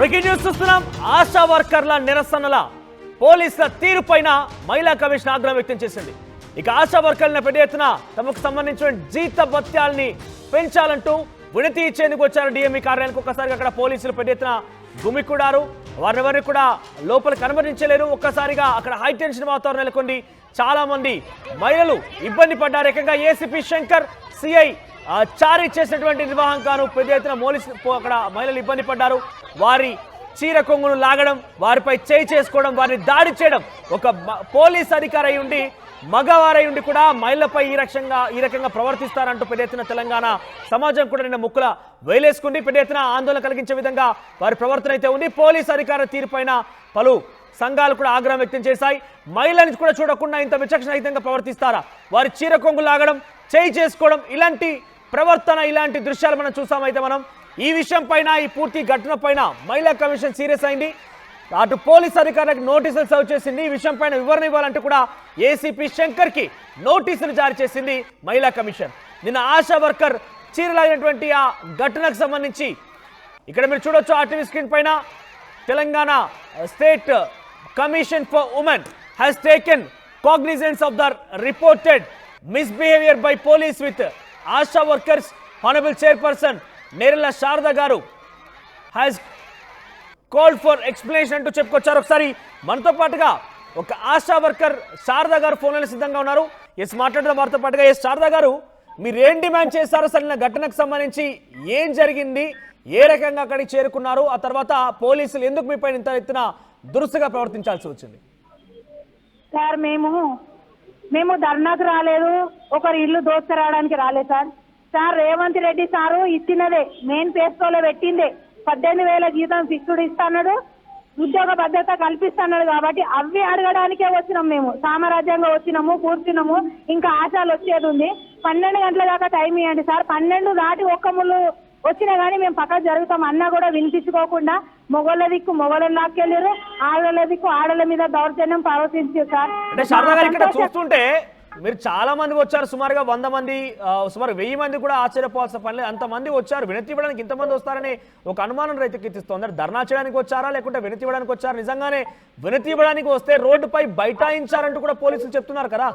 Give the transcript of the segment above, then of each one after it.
Breaking news చూస్తున్నాం. ఆశా వర్కర్ల నిరసనల పోలీసుల తీరుపైన మహిళా కమిషన్ ఆగ్రహం వ్యక్తం చేసింది. ఇక ఆశా వర్కర్లను పెద్ద ఎత్తున తమకు సంబంధించిన జీత భత్యాల్ని పెంచాలంటూ వినతి ఇచ్చేందుకు వచ్చారు డిఎంఈ కార్యాలయానికి. ఒక్కసారిగా అక్కడ పోలీసులు పెద్ద ఎత్తున గుమికూడారు. వారిని కూడా లోపలికి అనుమతించలేరు. ఒక్కసారిగా అక్కడ హై టెన్షన్ వాతావరణం నెలకొంది. చాలా మంది మహిళలు ఇబ్బంది పడ్డారు. ఏకంగా ఏసీపీ శంకర్, సిఐ చారీ చేసినటువంటి నిర్వాహంగాను పెద్ద ఎత్తున అక్కడ మహిళలు ఇబ్బంది పడ్డారు. వారి చీర కొంగును లాగడం, వారిపై చేయి చేసుకోవడం, వారిని దాడి చేయడం. ఒక పోలీస్ అధికారి ఉండి మగవారై ఉండి కూడా మహిళలపై ఈ రకంగా ప్రవర్తిస్తారంటూ పెద్ద ఎత్తున తెలంగాణ సమాజం కూడా నిన్న ముక్కుల వేలేసుకుంది. పెద్ద ఎత్తున ఆందోళన కలిగించే విధంగా వారి ప్రవర్తన అయితే ఉంది. పోలీస్ అధికారుల తీరుపైన పలు సంఘాలు కూడా ఆగ్రహం వ్యక్తం చేశాయి. మహిళలను కూడా చూడకుండా ఇంత విచక్షణరహితంగా ప్రవర్తిస్తారా, వారి చీర కొంగు లాగడం, చేయి చేసుకోవడం, ఇలాంటి ప్రవర్తన, ఇలాంటి దృశ్యాలు మనం చూసామైతే మనం ఈ విషయం పైన, ఈ పూర్తి ఘటన పైన మహిళా కమిషన్ సీరియస్ అయింది. అటు పోలీస్ అధికారులకు నోటీసులు సర్వ్ చేసింది. ఈ విషయం పైన వివరణ ఇవ్వాలంటూ కూడా ఏసీపీ శంకర్ కి నోటీసులు జారీ చేసింది మహిళా కమిషన్. నిన్న ఆశా వర్కర్ చీరలాగినటువంటి ఆ ఘటనకు సంబంధించి ఇక్కడ మీరు చూడొచ్చు ఆర్టీవీ స్క్రీన్ పైన. Telangana state commission for women has taken cognizance of the reported misbehavior by police with Asha workers. Honorable Chairperson Nerilla Sharda Garu has called for explanation అంటూ చెప్పుకొచ్చారు. ఒకసారి మనతో పాటుగా ఒక ఆశా వర్కర్ శారదా గారు ఫోన్లో సిద్ధంగా ఉన్నారు. ఎస్ మాట్లాడడం వారితో పాటుగా. ఎస్ శారదా గారు, మీరు ఏం డిమాండ్ చేశారు? అసలు ఘటనకు సంబంధించి ఏం జరిగింది, ఏ రకంగా అక్కడికి చేరుకున్నారు, ఆ తర్వాత పోలీసులు ఎందుకు మీపై ఇంత ఎత్తున దురుసుగా ప్రవర్తించాల్సి వచ్చింది? సార్ మేము ధర్నాకు రాలేదు, ఒకరి ఇల్లు దోచుకురావడానికి రాలేదు సార్. రేవంత్ రెడ్డి సారు ఇచ్చినదే మెయిన్ పేస్కోలో పెట్టిందే 18,000 జీతం ఫిక్స్డ్ ఇస్తాడు, ఉద్యోగ భద్రత కల్పిస్తున్నాడు. కాబట్టి అవి అడగడానికే వచ్చినాం. మేము సామ్రాజ్యంగా వచ్చినాము, కూర్చున్నాము. ఇంకా ఆశాలు వచ్చేది ఉంది. 12 గంటల దాకా టైం ఇవ్వండి సార్. 12 దాటి ఒక్క ముళ్ళు వచ్చినా కానీ మేము పక్కకు జరుగుతాం అన్నా కూడా వినిపించుకోకుండా మొగోళ్ళ దిక్కు మొగోళ్ళని లాక్కెళ్ళారు, ఆడల దిక్కు ఆడల మీద దౌర్జన్యం ప్రవర్తించారు సార్. అంటే శారదా గారు, ఇక్కడ చూస్తుంటే మీరు చాలా మంది వచ్చారు, సుమారుగా 100 మంది, సుమారు 1000 మంది కూడా ఆశ్చర్యపోవాల్సిన పని లేదు. అంతమంది వచ్చారు. వినతి ఇవ్వడానికి ఇంతమంది వస్తారని ఒక అనుమానం రైతుకెత్తిస్తోంది. ధర్నా చేయడానికి వచ్చారా లేకుంటే వినతి ఇవ్వడానికి వచ్చారా? నిజంగానే వినతి ఇవ్వడానికి వస్తే రోడ్డుపై బైఠాయించారంటూ కూడా పోలీసులు చెప్తున్నారు కదా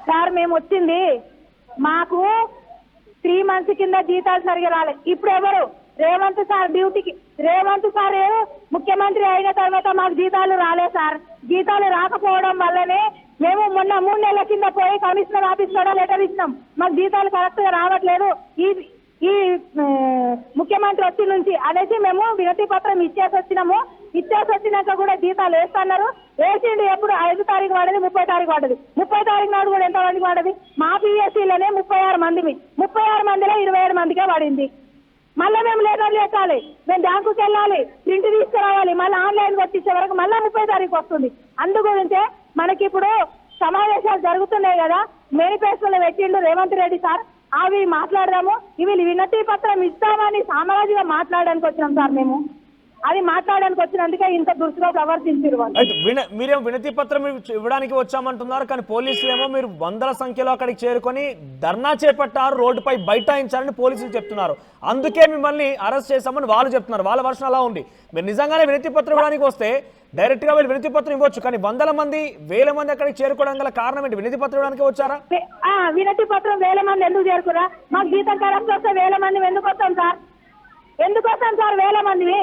సార్. మేము వచ్చింది మాకు 3 months కింద జీతాలు సరిగా రాలేదు. ఇప్పుడు ఎవరు రేవంత్ సార్ డ్యూటీకి, రేవంత్ సార్ ముఖ్యమంత్రి అయిన తర్వాత మాకు జీతాలు రాలేదు సార్. జీతాలు రాకపోవడం వల్లనే మేము మొన్న 3 నెలల కింద పోయి కమిషనర్ ఆఫీస్ కూడా లెటర్ ఇచ్చినాం, మాకు జీతాలు కరెక్ట్ గా రావట్లేదు ఈ ముఖ్యమంత్రి వచ్చి నుంచి అనేసి మేము వినతి పత్రం ఇచ్చేసి వచ్చినాము. ఇచ్చేసి వచ్చినాక కూడా జీతాలు వేస్తున్నారు. వేసిండు ఎప్పుడు 5 తారీఖు పడది, 30 తారీఖు పడది. 30 తారీఖు నాడు కూడా ఎంత మందికి పడది? మా పిఎస్సీలోనే 36 మందిమి, 36 మందిలో 27 మందికే పడింది. మళ్ళీ మేము లెటర్లు ఎక్కాలి, మేము బ్యాంకుకి వెళ్ళాలి, ప్రింట్ తీసుకురావాలి, మళ్ళీ ఆన్లైన్ వచ్చేసే వరకు మళ్ళీ 30 తారీఖు వస్తుంది. అందు గురించే మనకి ఇప్పుడు సమావేశాలు జరుగుతున్నాయి కదా, మేనిఫెస్టోలో పెట్టిండు రేవంత్ రెడ్డి సార్. అవి మాట్లాడదాము, ఇవి వినతి పత్రం ఇస్తామని సామాజిక మాట్లాడడానికి వచ్చినాం సార్. మేము అది మాట్లాడడానికి వచ్చినందుకే ఇంత దురుసుగా ప్రవర్తించారు వాళ్ళు. మీరేమో వినతి పత్రం ఇవ్వడానికి వచ్చామంటున్నారు, కానీ పోలీసులు ఏమో మీరు 100ల సంఖ్యలో అక్కడికి చేరుకొని ధర్నా చేపట్టారు, రోడ్డుపై బైఠాయించారని పోలీసులు చెప్తున్నారు. అందుకే మిమ్మల్ని అరెస్ట్ చేశామని వాళ్ళు చెప్తున్నారు. వాళ్ళ వర్షన్ అలా ఉంది. మీరు నిజంగానే వినతి పత్రం ఇవ్వడానికి వస్తే డైరెక్ట్ గా వెళ్ళి వినతి పత్రం ఇవ్వచ్చు, కానీ 100ల మంది 1000 మంది అక్కడికి చేరుకోవడం గల కారణం ఏంటి? వినతి పత్రం ఇవ్వడానికి వచ్చారా? వినతి పత్రం 1000 మంది ఎందుకు చేరుకురా? మాకు జీతం కరెక్ట్ వస్తే 1000 మంది ఎందుకు వస్తాం సార్? ఎందుకు వస్తాం సార్ 1000 మందిని?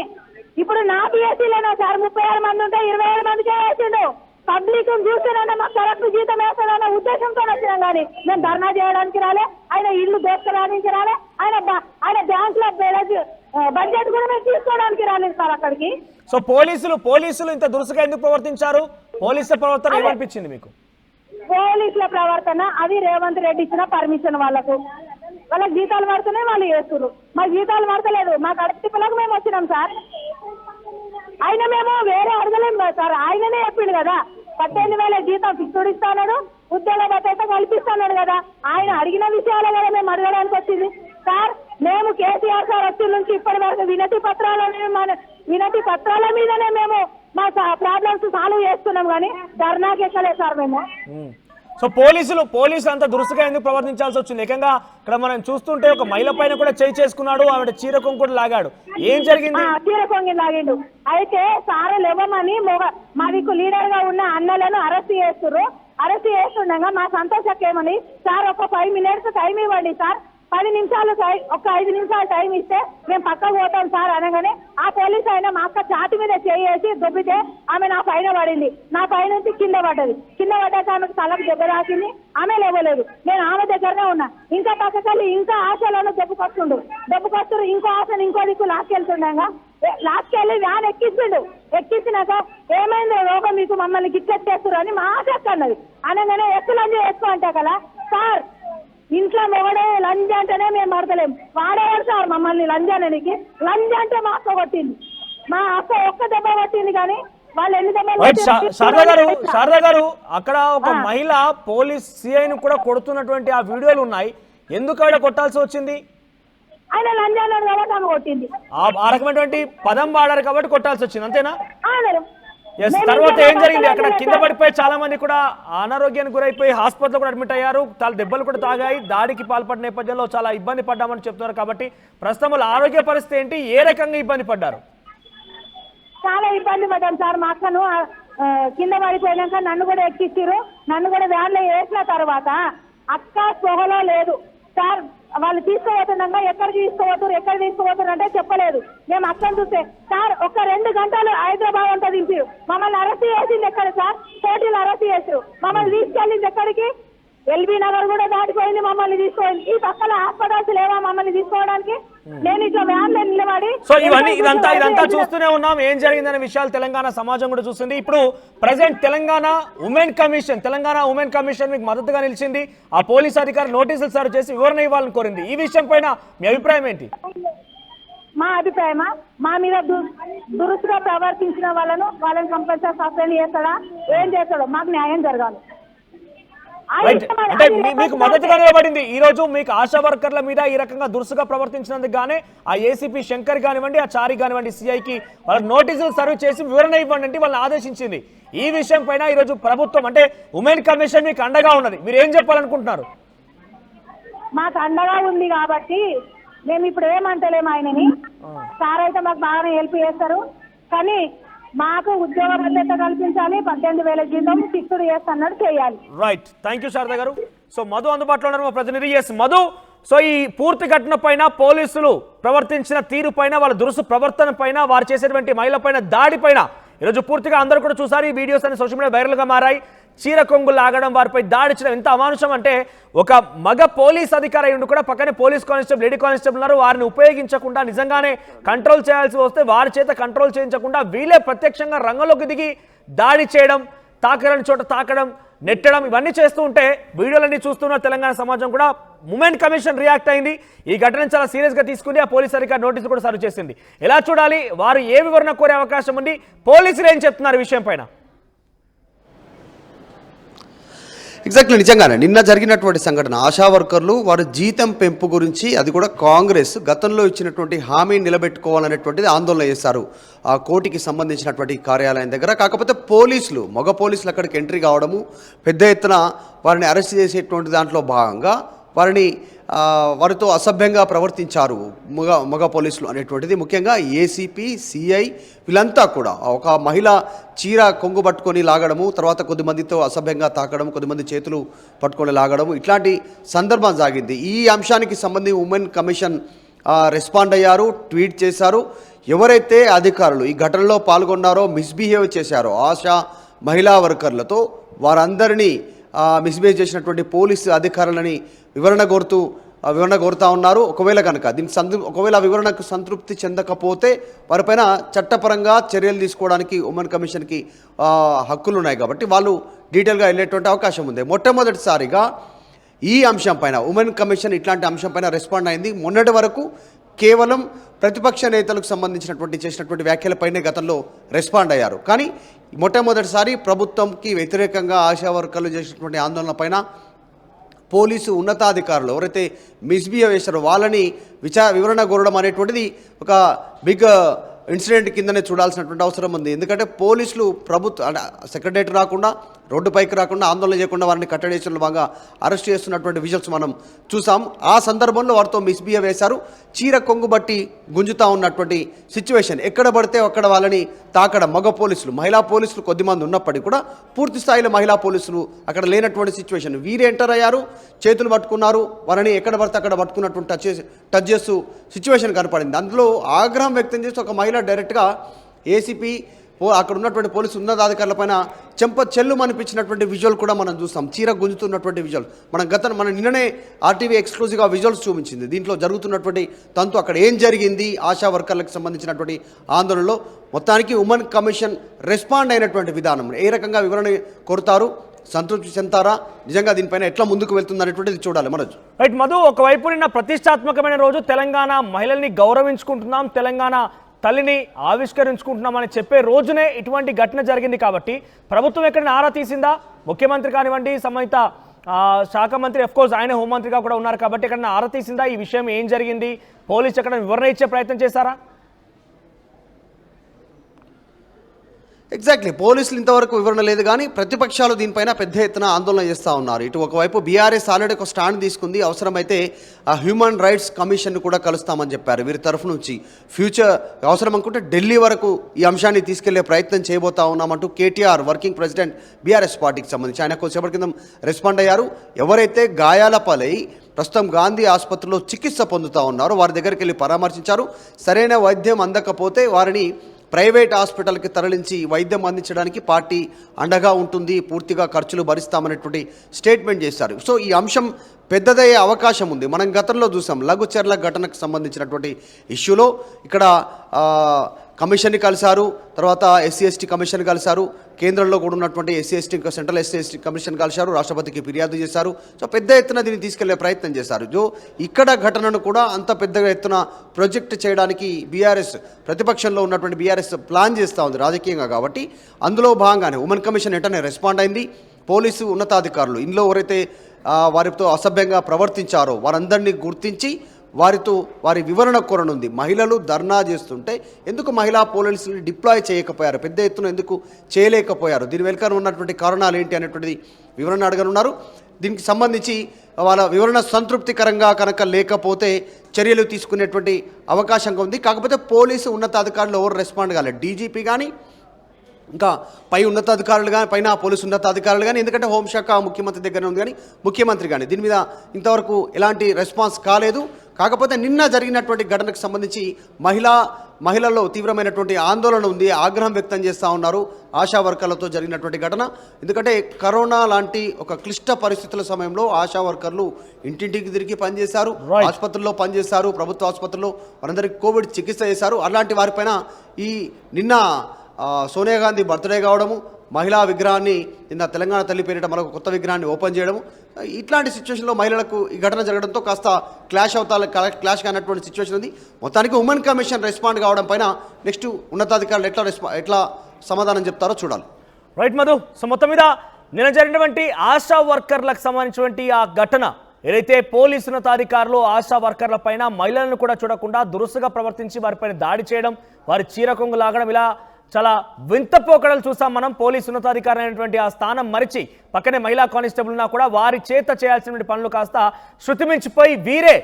ఇప్పుడు నా పిఎస్సీలోనే సార్ 36 మంది ఉంటే 27 మందికే వేసిండు. పబ్లిక్ చూస్తేనే మాకు కరెక్ట్ జీతం వేస్తాడన్న ఉద్దేశంతో వచ్చినాం. కానీ మేము ధర్నా చేయడానికి రాలే, ఆయన ఇల్లు దోచుకోవడానికి రాలే, ఆయన బ్యాంక్ లో బడ్జెట్ కూడా మేము తీసుకోవడానికి రాలేదు సార్ అక్కడికి. సో పోలీసులు ఇంత దురుసుగా ఎందుకు ప్రవర్తించారు? పోలీసుల ప్రవర్తన ఏమనిపించింది మీకు? పోలీసుల ప్రవర్తన అది రేవంత్ రెడ్డి ఇచ్చిన పర్మిషన్ వాళ్ళకు జీతాలు పడుతున్నాయి, వాళ్ళు చేస్తున్నారు. మాకు జీతాలు పడతలేదు, మా కడుపులకు మేము వచ్చినాం సార్. ఆయన మేము వేరే అడగలేము కదా సార్. ఆయననే చెప్పిండు కదా 18,000 జీతం ఫిక్స్డ్ ఇస్తాడు, ఉద్యోగ భద్రత కల్పిస్తున్నాడు కదా. ఆయన అడిగిన విషయాల కదా మేము అడగడానికి వచ్చింది సార్. మేము కేసీఆర్ సార్ వచ్చి నుంచి ఇప్పటి వరకు వినతి పత్రాల మీదనే మేము మా ప్రాబ్లమ్స్ సాల్వ్ చేస్తున్నాం, కానీ ధర్నాకి ఎక్కలేదు సార్ మేము. సో పోలీసులు అంత దురుసుగా ఎందుకు ప్రవర్తించాల్సి వచ్చింది? ఏకంగా ఇక్కడ మనం చూస్తుంటే ఒక మహిళ పైన కూడా చేయి చేసుకున్నాడు, ఆవిడ చీర కొంగుడు లాగాడు. ఏం జరిగింది? చీర కొంగి లాగిండు. అయితే సార్ లేవమని మా దిక్కు లీడర్ గా ఉన్న అన్నలను అరెస్ట్ చేస్తున్నారు. అరెస్ట్ చేస్తుండగా మా సంతోష్ ఏమని, సార్ ఒక 5 minutes టైం ఇవ్వండి సార్, 10 నిమిషాలు ఒక 5 నిమిషాలు టైం ఇస్తే మేము పక్కకు పోతాం సార్ అనగానే ఆ పోలీస్ అయినా మా అక్క ఛాతి మీద చేసి దొబ్బితే ఆమె నా పైన పడింది. నా పై నుంచి కింద పడ్డది. కింద పడ్డాక ఆమెకు తలకు దెబ్బ రాసింది. ఆమె లేవలేదు. నేను ఆమె దగ్గరనే ఉన్నా. ఇంకా పక్కకెళ్ళి ఇంకా ఆశలను దెబ్బకొస్తున్నారు. ఇంకో ఆశను ఇంకో దిక్కు లాక్కెళ్తుండగా లాక్కెళ్ళి వ్యాన్ ఎక్కించినాక ఏమైంది రోగం మీకు, మమ్మల్ని గిట్టెత్తేస్తారు అని మా ఆశ అన్నది. అనగానే ఎత్తులంజ ఎక్కువ అంటే కదా సార్, ఇంట్లో మొగడే లంజ అంటేనే మేము పడతలేం, వాడేవాడు సార్ మమ్మల్ని లంజానికి. లంజ అంటే మా అక్క కొట్టింది. మా అక్క ఒక్క దెబ్బ కొట్టింది కానీ వాళ్ళు ఎన్ని శారదా గారు అక్కడ ఒక మహిళ పోలీస్ సిఐను కూడా కొడుతున్నటువంటి ఆ వీడియోలు ఉన్నాయి. ఎందుకు ఆవిడ కొట్టాల్సి వచ్చింది? ఆయన లంజాన్నాడు కాబట్టి ఆమె కొట్టింది. ఆ రకమైనటువంటి పదం వాడారు కాబట్టి కొట్టాల్సి వచ్చింది, అంతేనా? తర్వాత ఏం జరిగింది? అక్కడ కింద పడిపోయి చాలా మంది కూడా అనారోగ్యానికి గురైపోయి హాస్పిటల్ కూడా అడ్మిట్ అయ్యారు. చాలా దెబ్బలు కూడా తాగాయి. దాడికి పాల్పడిన నేపథ్యంలో చాలా ఇబ్బంది పడ్డామని చెప్తున్నారు. కాబట్టి ప్రస్తుతం ఆరోగ్య పరిస్థితి ఏంటి? ఏ రకంగా ఇబ్బంది పడ్డారు? చాలా ఇబ్బంది పడ్డాను సార్. మా అక్కను కింద పడిపోయినాక నన్ను కూడా ఎక్కిచ్చిరు. నన్ను కూడా వ్యాన్లో వేసిన తర్వాత అక్క స్పృహలో లేదు సార్. వాళ్ళు తీసుకుపోతుండగా ఎక్కడ తీసుకుపోతున్నారు అంటే చెప్పలేదు. మేము అక్కను చూస్తే సార్ ఒక 2 గంటలు హైదరాబాద్ అంతా దింపారు. మమ్మల్ని అరెస్ట్ చేసింది ఎక్కడ సార్? కోటిలో అరెస్ట్ చేసారు. మమ్మల్ని తీసుకెళ్ళింది ఎక్కడికి? ఎల్బీ నగర్ కూడా దాటిపోయింది. మమ్మల్ని తీసుకోండి. ఈ పక్కన హాస్పిటల్స్ లేవా మమ్మల్ని తీసుకోవడానికి? నేను ఇట్లా వ్యాన్లో నిలబడి సో ఇదంతా చూస్తూనే ఉన్నాం. ఏం జరిగిందనే విషయాలు తెలంగాణ సమాజం కూడా చూస్తుంది. ఇప్పుడు ప్రెసెంట్ తెలంగాణ ఉమెన్ కమిషన్ మీకు మద్దతుగా నిలిచింది. ఆ పోలీస్ అధికారి నోటీసులు సర్వ్ చేసి వివరణ ఇవ్వాలని కోరింది. ఈ విషయం పైన మీ అభిప్రాయం ఏంటి? మా అభిప్రాయమా, మా మీద దురుసుగా ప్రవర్తించిన వాళ్ళని కంపల్సరీ సస్పెండ్ చేస్తాడా, ఏం చేస్తాడో మాకు న్యాయం జరగాలి. అంటే మీకు మద్దతుగా నిలబడింది. ఈ రోజు మీకు ఆశా వర్కర్ల మీద ఈ రకంగా దురుసుగా ప్రవర్తించినందుకు గానే ఆ ఏసీపీ శంకర్ కానివ్వండి, ఆ చారి కానివ్వండి, సిఐకి వాళ్ళకి నోటీసులు సర్వ్ చేసి వివరణ ఇవ్వండి అంటే వాళ్ళని ఆదేశించింది. ఈ విషయం పైన ఈ రోజు ప్రభుత్వం అంటే ఉమెన్ కమిషన్ మీకు అండగా ఉన్నది. మీరు ఏం చెప్పాలనుకుంటున్నారు? మాకు అండగా ఉంది కాబట్టి మేము ఇప్పుడు ఏమంటలేము ఆయనని. సార్ అయితే మాకు బాగానే హెల్ప్ చేస్తారు. కానీ మాకు ఉద్యోగ భద్రత కల్పించాలి. 18,000 జీతం ఫిక్స్డ్ చేస్తున్నాడు, చేయాలి. రైట్, థ్యాంక్ యూ శారదా గారు. సో మధు అందుబాటులో ఉన్నారు, మా ప్రతినిధి. మధు, సో ఈ పూర్తి ఘటన పైన పోలీసులు ప్రవర్తించిన తీరు పైన, వాళ్ళ దురుసు ప్రవర్తన పైన, వారు చేసేటువంటి మహిళ పైన దాడి పైన ఈరోజు పూర్తిగా అందరూ కూడా చూసారు. ఈ వీడియోస్ అన్ని సోషల్ మీడియా వైరల్గా మారాయి. చీర కొంగు లాగడం, వారిపై దాడి చేయడం ఎంత అమానుషం అంటే ఒక మగ పోలీస్ అధికారి ఉండి కూడా పక్కనే పోలీస్ కానిస్టేబుల్, లేడీ కానిస్టేబుల్ ఉన్నారు. వారిని ఉపయోగించకుండా నిజంగానే కంట్రోల్ చేయాల్సి వస్తే వారి చేత కంట్రోల్ చేయించకుండా వీళ్ళే ప్రత్యక్షంగా రంగంలోకి దిగి దాడి చేయడం, తాకరని చోట తాకడం, నెట్టడం, ఇవన్నీ చేస్తూ ఉంటే వీడియోలన్నీ చూస్తున్న తెలంగాణ సమాజం కూడా ఉమెన్ కమిషన్ రియాక్ట్ అయింది. ఈ ఘటనను చాలా సీరియస్గా తీసుకుని ఆ పోలీస్ అధికారి నోటీసు కూడా సర్వ్ చేసింది. ఎలా చూడాలి? వారు ఏ వివరణ కోరే అవకాశం ఉంది? పోలీసులు ఏం చెప్తున్నారు విషయం పైన? ఎగ్జాక్ట్లీ, నిజంగానే నిన్న జరిగినటువంటి సంఘటన ఆశా వర్కర్లు వారి జీతం పెంపు గురించి, అది కూడా కాంగ్రెస్ గతంలో ఇచ్చినటువంటి హామీ నిలబెట్టుకోవాలనేటువంటిది ఆందోళన చేశారు ఆ కోర్టుకి సంబంధించినటువంటి కార్యాలయం దగ్గర. కాకపోతే మగ పోలీసులు అక్కడికి ఎంట్రీ కావడము, పెద్ద ఎత్తున వారిని అరెస్ట్ చేసేటువంటి దాంట్లో భాగంగా వారితో అసభ్యంగా ప్రవర్తించారు మగ పోలీసులు అనేటువంటిది. ముఖ్యంగా ఏసీపీ, సిఐ వీళ్ళంతా కూడా ఒక మహిళ చీర కొంగు పట్టుకొని లాగడము, తర్వాత కొద్దిమందితో అసభ్యంగా తాకడం, కొద్దిమంది చేతులు పట్టుకొని లాగడము, ఇట్లాంటి సందర్భం సాగింది. ఈ అంశానికి సంబంధించి ఉమెన్ కమిషన్ రెస్పాండ్ అయ్యారు, ట్వీట్ చేశారు. ఎవరైతే అధికారులు ఈ ఘటనలో పాల్గొన్నారో, మిస్బిహేవ్ చేశారో ఆశా మహిళా వర్కర్లతో, వారందరినీ మిస్బిహేవ్ చేసినటువంటి పోలీసు అధికారులని వివరణ కోరుతా ఉన్నారు. ఒకవేళ కనుక ఒకవేళ వివరణకు సంతృప్తి చెందకపోతే వారిపైన చట్టపరంగా చర్యలు తీసుకోవడానికి ఉమెన్ కమిషన్కి హక్కులు ఉన్నాయి. కాబట్టి వాళ్ళు డీటెయిల్గా వెళ్ళేటువంటి అవకాశం ఉంది. మొట్టమొదటిసారిగా ఈ అంశం పైన ఉమెన్ కమిషన్ ఇట్లాంటి అంశం పైన రెస్పాండ్ అయింది. మొన్నటి వరకు కేవలం ప్రతిపక్ష నేతలకు చేసినటువంటి వ్యాఖ్యలపైనే గతంలో రెస్పాండ్ అయ్యారు. కానీ మొట్టమొదటిసారి ప్రభుత్వంకి వ్యతిరేకంగా ఆశా వర్కర్లు చేసినటువంటి ఆందోళన పైన పోలీసు ఉన్నతాధికారులు ఎవరైతే మిస్బిహేవ్ చేశారో వాళ్ళని వివరణ కోరడం అనేటువంటిది ఒక బిగ్ ఇన్సిడెంట్ కిందనే చూడాల్సినటువంటి అవసరం ఉంది. ఎందుకంటే పోలీసులు సెక్రటరేట్ రాకుండా రోడ్డుపైకి రాకుండా ఆందోళన చేయకుండా వారిని కట్టడేసిన భాగంగా అరెస్ట్ చేస్తున్నటువంటి విజువల్స్ మనం చూసాం. ఆ సందర్భంలో వారితో మిస్బిహేవ్ చేశారు. చీర కొంగు బట్టి గుంజుతా ఉన్నటువంటి సిచ్యువేషన్, ఎక్కడ పడితే అక్కడ వాళ్ళని తాకడం. మగ పోలీసులు, మహిళా పోలీసులు కొద్దిమంది ఉన్నప్పటికీ కూడా పూర్తి స్థాయిలో మహిళా పోలీసులు అక్కడ లేనటువంటి సిచ్యువేషన్. వీరు ఎంటర్ అయ్యారు, చేతులు పట్టుకున్నారు, వారిని ఎక్కడ పడితే అక్కడ పట్టుకున్నటువంటి టచ్ చేస్తూ సిచ్యువేషన్ కనపడింది. అందులో ఆగ్రహం వ్యక్తం చేసి ఒక మహిళ డైరెక్ట్గా ఏసీపీ అక్కడ ఉన్నటువంటి పోలీసు ఉన్నతాధికారుల పైన చెల్లు అనిపించినటువంటి విజువల్ కూడా మనం చూస్తాం. చీర గుంజుతున్నటువంటి విజువల్ మన నిన్ననే ఆర్టీవీ ఎక్స్క్లూజివ్గా విజువల్స్ చూపించింది. దీంట్లో జరుగుతున్నటువంటి తంతు, అక్కడ ఏం జరిగింది, ఆశా వర్కర్లకు సంబంధించినటువంటి ఆందోళనలో మొత్తానికి ఉమెన్ కమిషన్ రెస్పాండ్ అయినటువంటి విధానం, ఏ రకంగా వివరణ కోరుతారు, సంతృప్తి చెందుతారా, నిజంగా దీనిపైన ఎట్లా ముందుకు వెళ్తుంది అనేటువంటిది చూడాలి. మనోజ్ రైట్ మధు, ఒకవైపు నిన్న ప్రతిష్టాత్మకమైన రోజు, తెలంగాణ మహిళల్ని గౌరవించుకుంటున్నాం, తెలంగాణ తల్లిని ఆవిష్కరించుకుంటున్నామని చెప్పే రోజునే ఇటువంటి ఘటన జరిగింది. కాబట్టి ప్రభుత్వం ఎక్కడైనా ఆరా తీసిందా? ముఖ్యమంత్రి కానివ్వండి, సంబంధిత శాఖ మంత్రి, అఫ్కోర్స్ ఆయన హోంమంత్రిగా కూడా ఉన్నారు కాబట్టి ఎక్కడైనా ఆరా తీసిందా? ఈ విషయం ఏం జరిగింది, పోలీసు ఎక్కడైనా వివరణ ఇచ్చే ప్రయత్నం చేశారా? ఎగ్జాక్ట్లీ, పోలీసులు ఇంతవరకు వివరణ లేదు. కానీ ప్రతిపక్షాలు దీనిపైన పెద్ద ఎత్తున ఆందోళన చేస్తూ ఉన్నారు. ఇటు ఒకవైపు బీఆర్ఎస్ ఆల్రెడీ ఒక స్టాండ్ తీసుకుంది, అవసరమైతే ఆ హ్యూమన్ రైట్స్ కమిషన్ను కూడా కలుస్తామని చెప్పారు. వీరి తరఫు నుంచి ఫ్యూచర్ అవసరం అనుకుంటే ఢిల్లీ వరకు ఈ అంశాన్ని తీసుకెళ్లే ప్రయత్నం చేయబోతా ఉన్నామంటూ కేటీఆర్ వర్కింగ్ ప్రెసిడెంట్ బీఆర్ఎస్ పార్టీకి సంబంధించి ఆయన కొద్దిసేపటి క్రితం రెస్పాండ్ అయ్యారు. ఎవరైతే గాయాల పాలై ప్రస్తుతం గాంధీ ఆసుపత్రిలో చికిత్స పొందుతూ ఉన్నారో వారి దగ్గరికి వెళ్ళి పరామర్శించారు. సరైన వైద్యం అందకపోతే వారిని ప్రైవేట్ హాస్పిటల్కి తరలించి వైద్యం అందించడానికి పార్టీ అండగా ఉంటుంది, పూర్తిగా ఖర్చులు భరిస్తామనేటువంటి స్టేట్మెంట్ చేశారు. సో ఈ అంశం పెద్దదయ్యే అవకాశం ఉంది. మనం గతంలో చూసాం లఘుచర్ల ఘటనకు సంబంధించినటువంటి ఇష్యూలో ఇక్కడ కమిషన్ని కలిశారు, తర్వాత ఎస్సీ ఎస్టీ కమిషన్ కలిశారు, కేంద్రంలో కూడా ఉన్నటువంటి SC ST central SC ST commission కలిశారు, రాష్ట్రపతికి ఫిర్యాదు చేశారు. సో పెద్ద ఎత్తున దీన్ని తీసుకెళ్లే ప్రయత్నం చేశారు. జో ఇక్కడ ఘటనను కూడా అంత పెద్ద ఎత్తున ప్రొజెక్ట్ చేయడానికి బీఆర్ఎస్ ప్రతిపక్షంలో ఉన్నటువంటి బీఆర్ఎస్ ప్లాన్ చేస్తూ ఉంది రాజకీయంగా. కాబట్టి అందులో భాగంగానే ఉమెన్ కమిషన్ వెంటనే రెస్పాండ్ అయింది. పోలీసు ఉన్నతాధికారులు ఇందులో ఎవరైతే వారితో అసభ్యంగా ప్రవర్తించారో వారందరినీ గుర్తించి వారి వివరణ కోరనుంది. మహిళలు ధర్నా చేస్తుంటే ఎందుకు మహిళా పోలీసులు డిప్లాయ్ చేయకపోయారు, పెద్ద ఎత్తున ఎందుకు చేయలేకపోయారు, దీని వెనుక ఉన్నటువంటి కారణాలు ఏంటి అనేటువంటిది వివరణ అడగనున్నారు. దీనికి సంబంధించి వాళ్ళ వివరణ సంతృప్తికరంగా కనుక లేకపోతే చర్యలు తీసుకునేటువంటి అవకాశం ఉంది. కాకపోతే పోలీసు ఉన్నతాధికారులు ఎవరు రెస్పాండ్ కాలేదు, డీజీపీ కానీ ఇంకా పైన పోలీసు ఉన్నతాధికారులు కానీ, ఎందుకంటే హోంశాఖ ముఖ్యమంత్రి దగ్గర ఉంది కానీ ముఖ్యమంత్రి కానీ దీని మీద ఇంతవరకు ఎలాంటి రెస్పాన్స్ కాలేదు. కాకపోతే నిన్న జరిగినటువంటి ఘటనకు సంబంధించి మహిళల్లో తీవ్రమైనటువంటి ఆందోళన ఉంది, ఆగ్రహం వ్యక్తం చేస్తూ ఉన్నారు ఆశా వర్కర్లతో జరిగినటువంటి ఘటన. ఎందుకంటే కరోనా లాంటి ఒక క్లిష్ట పరిస్థితుల సమయంలో ఆశా వర్కర్లు ఇంటింటికి తిరిగి పనిచేశారు, ఆసుపత్రుల్లో పనిచేశారు, ప్రభుత్వ ఆసుపత్రుల్లో వారందరికీ కోవిడ్ చికిత్స చేశారు. అలాంటి వారిపైన ఈ నిన్న సోనియా గాంధీ బర్త్డే కావడము, మహిళా విగ్రహాన్ని నిన్న తెలంగాణ తల్లి పేరిట మరొక కొత్త విగ్రహాన్ని ఓపెన్ చేయడము, ఇట్లాంటి సిచ్యువేషన్లో మహిళలకు ఈ ఘటన జరగడంతో కాస్త క్లాష్ కానటువంటి సిచ్యువేషన్ ఉంది. మొత్తానికి ఉమెన్ కమిషన్ రెస్పాండ్ కావడం పైన నెక్స్ట్ ఉన్నతాధికారులు ఎట్లా సమాధానం చెప్తారో చూడాలి. రైట్ మధు, సో మొత్తం మీద నిన్న జరిగినటువంటి ఆశా వర్కర్లకు సంబంధించినటువంటి ఆ ఘటన ఏదైతే పోలీసు ఉన్నతాధికారులు ఆశా వర్కర్ల పైన మహిళలను కూడా చూడకుండా దురుసుగా ప్రవర్తించి వారిపైన దాడి చేయడం, వారి చీర కొంగు లాగడం, ఇలా చాలా వింత పోకడలు చూసాం మనం. పోలీసు ఉన్నతాధికారి అయినటువంటి ఆ స్థానం మరిచి పక్కనే మహిళా కానిస్టేబుల్ ఉన్నా కూడా వారి చేత చేయాల్సినటువంటి పనులు కాస్త శృతిమించిపోయి వీరే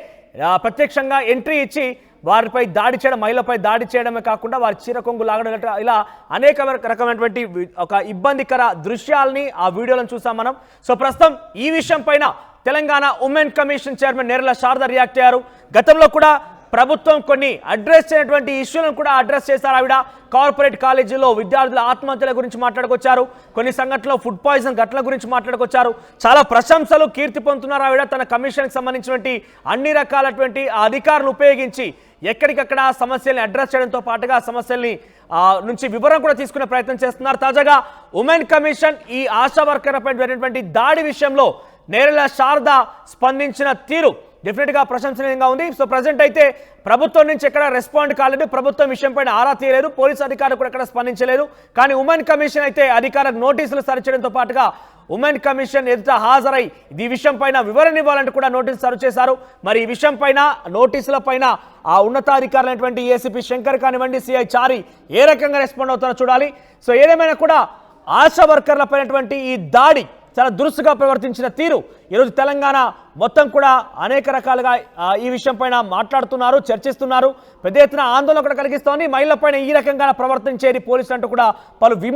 ప్రత్యక్షంగా ఎంట్రీ ఇచ్చి వారిపై దాడి చేయడం, మహిళపై దాడి చేయడమే కాకుండా వారి చీర కొంగు లాగడం, ఇలా అనేక రకమైనటువంటి ఒక ఇబ్బందికర దృశ్యాలని ఆ వీడియోలను చూసాం మనం. సో ప్రస్తుతం ఈ విషయం పైన Telangana women commission chairman Nerella Sharada react అయ్యారు. గతంలో కూడా ప్రభుత్వం కొన్ని అడ్రస్ చేయనటువంటి ఇష్యూలను కూడా అడ్రస్ చేశారు. ఆవిడ కార్పొరేట్ కాలేజీలో విద్యార్థుల ఆత్మహత్యల గురించి మాట్లాడుకొచ్చారు, కొన్ని సంఘటనలో ఫుడ్ పాయిజన్ ఘటనల గురించి మాట్లాడుకొచ్చారు. చాలా ప్రశంసలు కీర్తి పొందుతున్నారు ఆవిడ. తన కమిషన్కి సంబంధించినటువంటి అన్ని రకాలటువంటి అధికారులు ఉపయోగించి ఎక్కడికక్కడ సమస్యల్ని అడ్రస్ చేయడంతో పాటుగా సమస్యల్ని నుంచి వివరణ కూడా తీసుకునే ప్రయత్నం చేస్తున్నారు. తాజాగా ఉమెన్ కమిషన్ ఈ ఆశా వర్కర్లపై జరిగినటువంటి దాడి విషయంలో నేరెల శారద స్పందించిన తీరు డెఫినెట్గా ప్రశంసనీయంగా ఉంది. సో ప్రజెంట్ అయితే ప్రభుత్వం నుంచి ఎక్కడ రెస్పాండ్ కాలేదు, ప్రభుత్వం విషయం పైన ఆరా తీయలేదు, పోలీసు అధికారులు కూడా ఎక్కడ స్పందించలేదు. కానీ ఉమెన్ కమిషన్ అయితే అధికారులకు నోటీసులు సర్వ్ చేయడంతో పాటుగా ఉమెన్ కమిషన్ ఎదుట హాజరై ఈ విషయం పైన వివరణ ఇవ్వాలంటూ కూడా నోటీసులు సర్వ్ చేశారు. మరి ఈ విషయం పైన నోటీసుల పైన ఆ ఉన్నతాధికారులైనటువంటి ఏసీపీ శంకర్ కానివ్వండి, సిఐ చారి ఏ రకంగా రెస్పాండ్ అవుతారో చూడాలి. సో ఏదేమైనా కూడా ఆశా వర్కర్లపైనటువంటి ఈ దాడి చాలా దురుసుగా ప్రవర్తించిన తీరు ఈరోజు తెలంగాణ మొత్తం కూడా అనేక రకాలుగా ఈ విషయం పైన మాట్లాడుతున్నారు, చర్చిస్తున్నారు. పెద్ద ఎత్తున ఆందోళన కూడా కలిగిస్తోంది. మహిళలపైన ఈ రకంగా ప్రవర్తించేది పోలీసులు అంటూ కూడా పలు